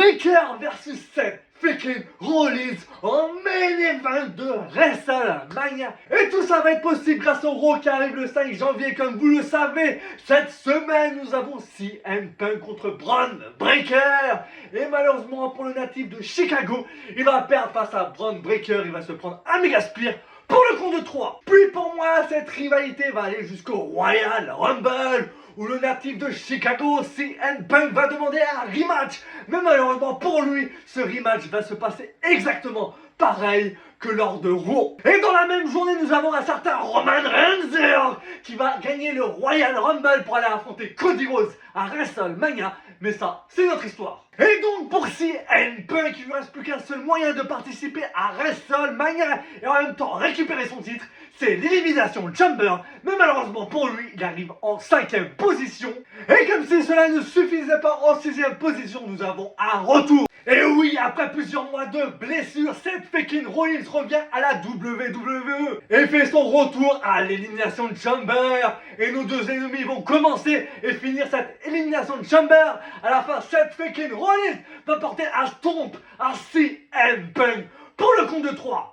Breakker versus Seth freaking Rollins en main event de WrestleMania. Et tout ça va être possible grâce au Raw qui arrive le 5 janvier, comme vous le savez. Cette semaine, nous avons CM Punk contre Bron Breakker. Et malheureusement pour le natif de Chicago, il va perdre face à Bron Breakker. Il va se prendre un méga spear pour le compte de 3. Puis pour moi, cette rivalité va aller jusqu'au Royal Rumble, où le natif de Chicago, CM Punk, va demander un rematch. Mais malheureusement pour lui, ce rematch va se passer exactement pareil que lors de Raw. Et dans la même journée, nous avons un certain Roman Reigns qui va gagner le Royal Rumble pour aller affronter Cody Rhodes à WrestleMania. Mais ça, c'est notre histoire. Et donc pour CM Punk, il ne lui reste plus qu'un seul moyen de participer à WrestleMania et en même temps récupérer son titre, c'est l'Elimination Chamber. Mais malheureusement pour lui, il arrive en 5ème position. Et comme si cela ne suffisait pas, en 6ème position, nous avons un retour. Et oui, après plusieurs mois de blessures, Seth freaking Rollins revient à la WWE et fait son retour à l'Elimination Chamber. Et nos deux ennemis vont commencer et finir cette Elimination Chamber. À la fin, Seth freaking Rollins va porter un stomp à CM Punk pour le compte de 3.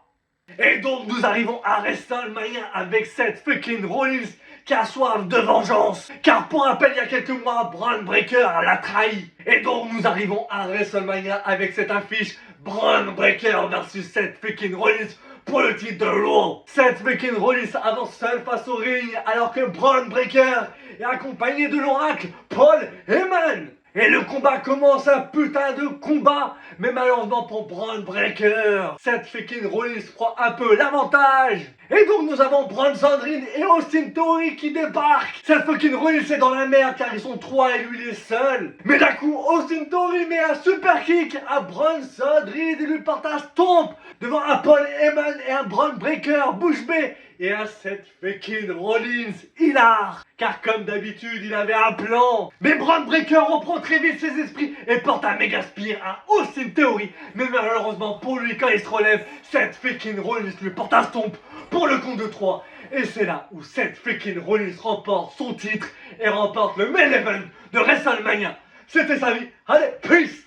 Et donc nous arrivons à WrestleMania avec Seth freaking Rollins qui a soif de vengeance. Car pour rappel, il y a quelques mois, Bron Breakker l'a trahi. Et donc nous arrivons à WrestleMania avec cette affiche Bron Breakker versus Seth freaking Rollins pour le titre de Raw. Seth freaking Rollins avance seul face au ring alors que Bron Breakker est accompagné de l'oracle Paul Heyman. Et le combat commence, un putain de combat. Mais malheureusement pour Bron Breakker, Seth freaking Rollins prend un peu l'avantage. Et donc nous avons Bronson Reed et Austin Theory qui débarquent. Seth freaking Rollins est dans la merde car ils sont 3 et lui il est seul. Mais d'un coup Austin Theory met un super kick à Bronson Reed et lui porte un stomp devant un Paul Heyman et un Bron Breakker bouche bée. Et un Seth freaking Rollins hilar, car comme d'habitude il avait un plan. Mais Bron Breakker reprend très vite ses esprits et porte un méga spear à Austin Theory. Mais malheureusement pour lui, quand il se relève, Seth freaking Rollins lui porte un stomp pour le compte de 3. Et c'est là où Seth freaking Rollins remporte son titre et remporte le main event de WrestleMania. C'était sa vie. Allez, peace!